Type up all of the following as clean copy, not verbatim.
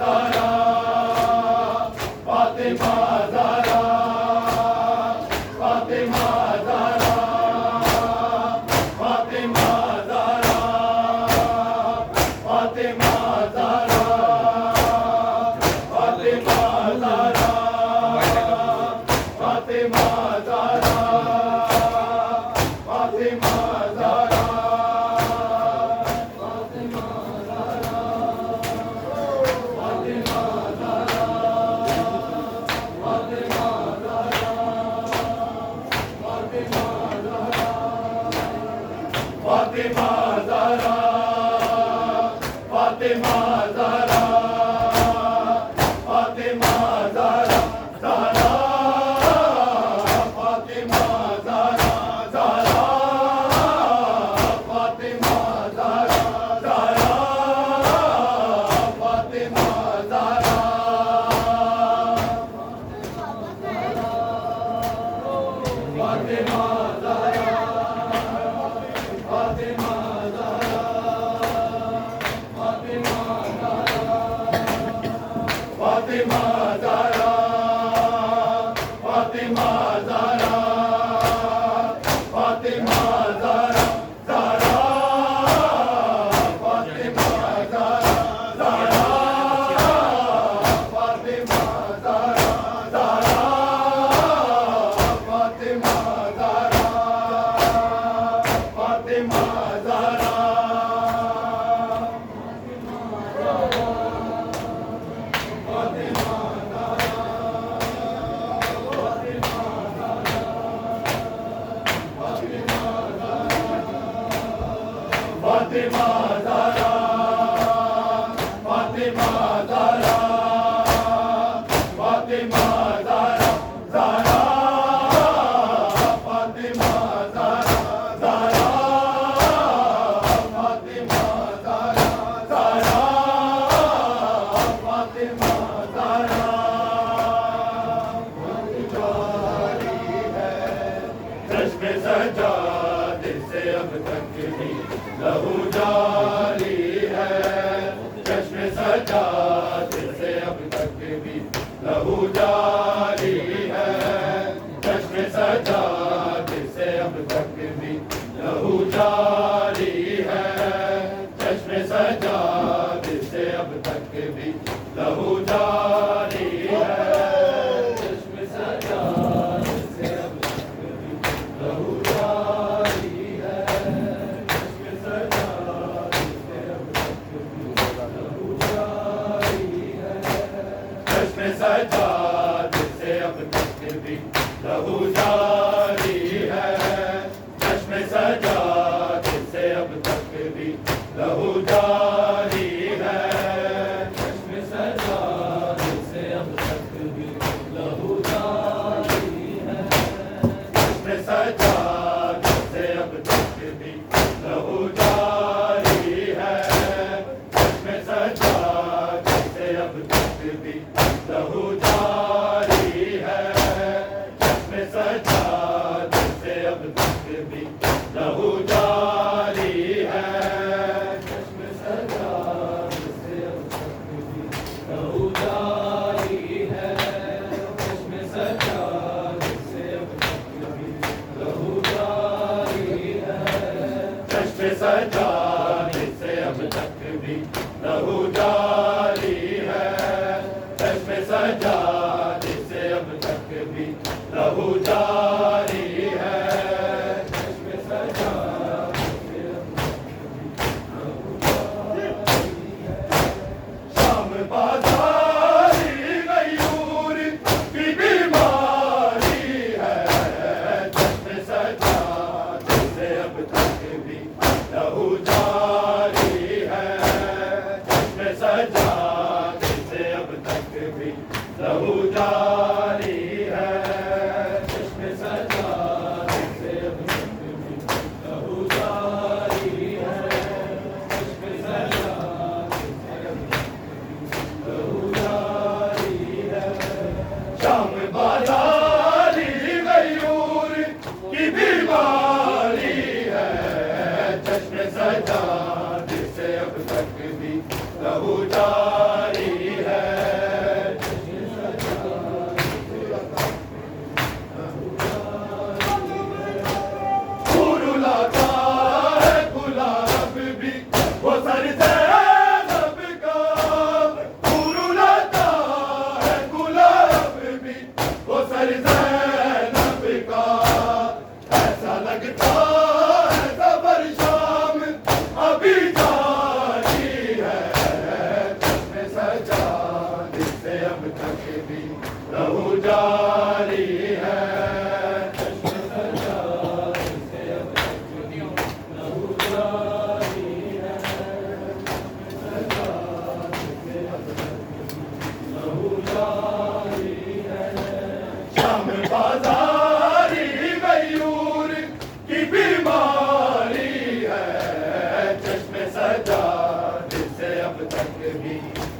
ज़हरा फातिमा ज़हरा फातिमा ज़हरा फातिमा ज़हरा फातिमा ज़हरा फातिमा ज़हरा फातिमा ज़हरा फातिमा ज़हरा फातिमा ज़हरा फातिमा ज़हरा फातिमा ज़हरा ज़हरा फातिमा ज़हरा ज़हरा फातिमा ज़हरा ज़हरा फातिमा ज़हरा फातिमा फातिमा ज़हरा फातिमा ज़हरा फातिमा ज़हरा ज़हरा फातिमा ज़हरा ज़हरा फातिमा ज़हरा ज़हरा फातिमा ज़हरा फातिमा ज़हरा फातिमा ज़हरा फातिमा ज़हरा फातिमा ज़हरा ज़हरा फातिमा ज़हरा ज़हरा फातिमा ज़हरा ज़हरा फातिमा ज़हरा जारी है चश्मे सजाद से अब तक भी लहू जारी है चश्मे सजाद से अब तक भी लहू जारी है चश्मे सजाद से अब तक भी लहू जारी है चश्मे सजाद से अब तक भी लहू जारी है चश्मे सजाद से अब तक भी लहू जारी है चश्मे सजाद से अब तक भी लहू जारी है चश्मे सजाद से अब तक भी लहू जारी है चश्मे सजाद से अब तक भी लहू जारी है चश्मे सजाद से अब तक भी लहू जारी है चश्मे सजाद से अब तक भी लहू जारी है चश्मे सजाद से अब तक भी लहू जारी है चश्मे सजाद से अब तक भी लहू जारी है चश्मे सजाद से अब तक भी लहू जारी है चश्मे सजाद से अब तक भी लहू जारी है चश्मे सजाद से अब तक भी लहू जारी है चश्मे सजाद से अब तक भी लहू जारी है शाम बाज़ारी गयूर की बीमारी है चश्मे सजाद से अब तक भी लहू जारी है चश्मे सजाद से अब तक भी लहू जारी है चश्मे सजाद से अब तक भी लहू जारी है चश्मे सजाद से अब तक भी लहू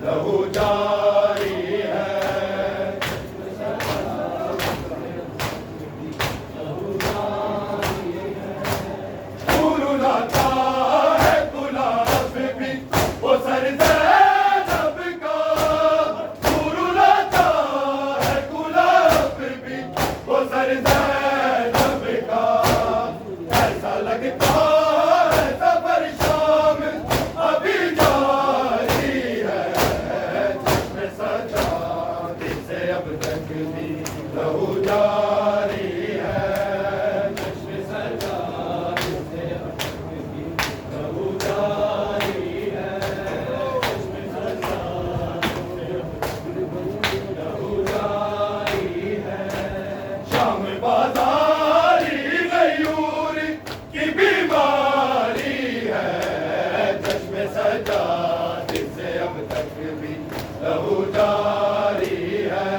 लहू जारी है। फूल उड़ाता है गुलाब भी वो सर ज़ैनब का, फूल उड़ाता है गुलाब भी वो सर ज़ैनब का। ऐसा लगता है सफर शाम अभी जारी है, चश्मे सजाद से अब तक भी लहू जारी है, चश्मे सजाद से अब तक भी लहू जारी है, चश्मे सजाद से अब तक भी लहू जारी है। शाम बाजारी गयूर की बीमारी है, चश्मे सजाद से अब तक भी लहू जारी है,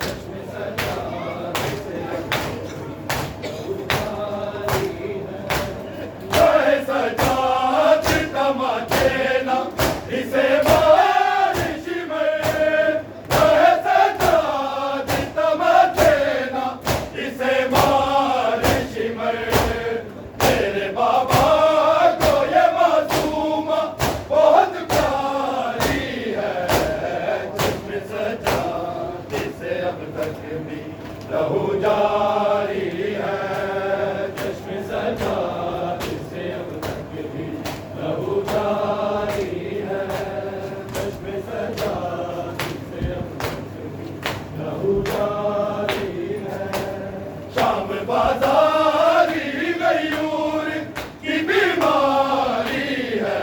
चश्मे सजाद से अब तक भी लहू जारी है। चाहे सजाद तमाचे ना इसे बारिश में, चाहे सजाद तमाचे ना इसे बारिश में। तेरे बाबा को ये मासूमा बहुत प्यारी है, चश्मे सजाद से अब तक भी लहू जारी है, चश्मे सजाद से अब तक भी लहू जारी है, चश्मे सजाद से अब तक भी लहू जारी है। शाम बाजारी गयूर की बीमारी है,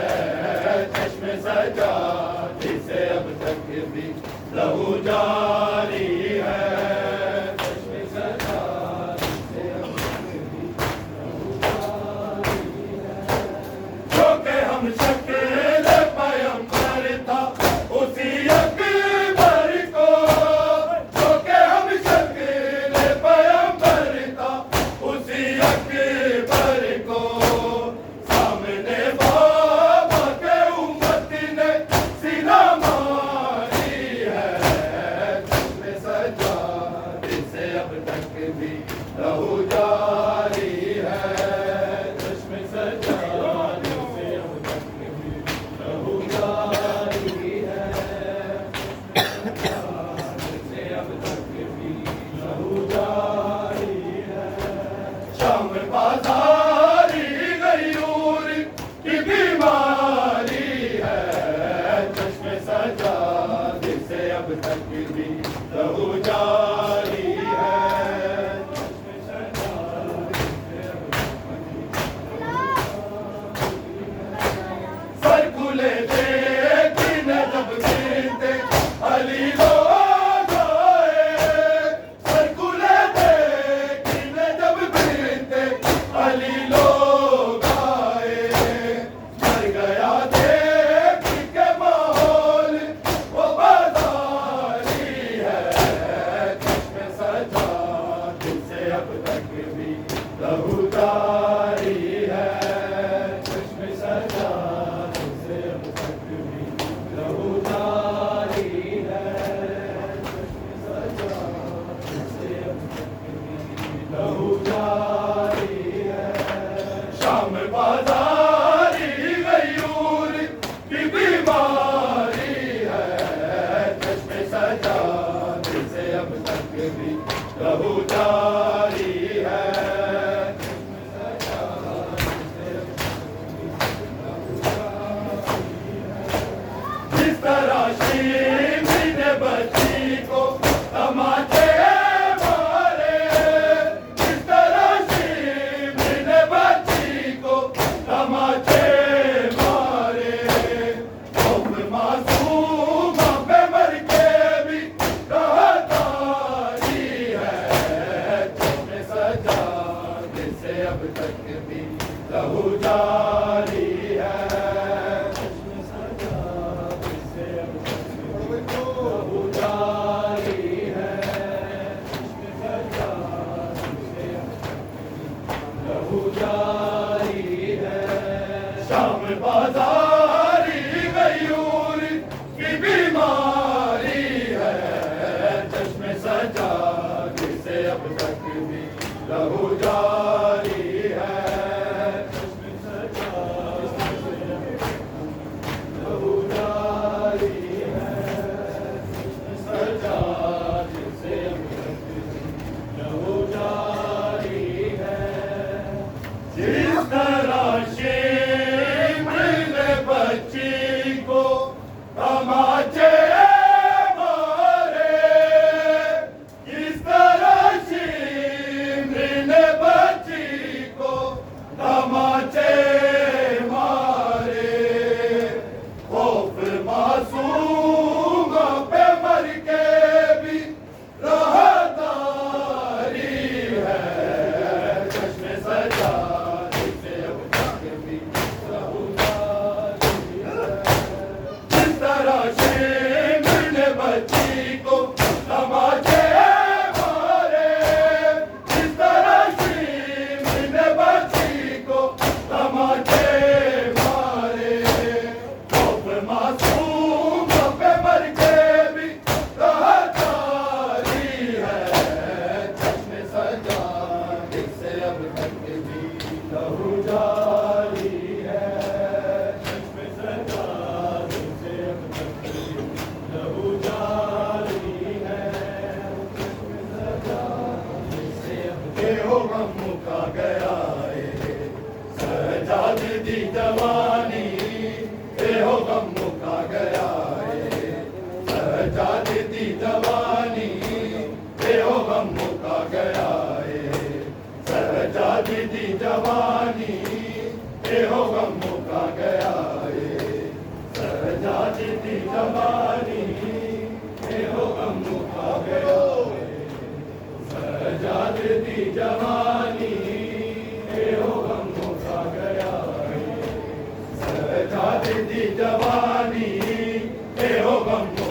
चश्मे सजाद से अब तक भी लहू जारी है, चश्मे सजाद से अब तक भी लहू जारी है। जो कि हम शकील पैगंबर था उसी अकबर को, जो कि हम शकील पैगंबर था उसी अकबर को। सामने बाबा के उम्मत ने सीना मारी है, चश्मे सजाद से अब तक भी लहू जारी है, चश्मे सजाद से अब तक भी लहू जारी है, सजाद से अब तक भी लहू जारी है। शाम बाजारी गयूर की बीमारी है, चश्मे सजाद से अब तक भी लहू जारी है, चश्मे सजाद से अब तक भी सर खुले देखने जब गिरते अली लोग आए, सर खुले देखने जब गिरते अली लोग आए। मर गया देख के माहौल वो बाजारी दी जवानी एहो गम मुका गया है सहजादी दी जवानी एहो गम मुका गया है सहजादी दी जवानी एहो गम मुका गया है सहजादी दी जवानी एहो गम मुका गया है सहजादी दी जवानी एहो गम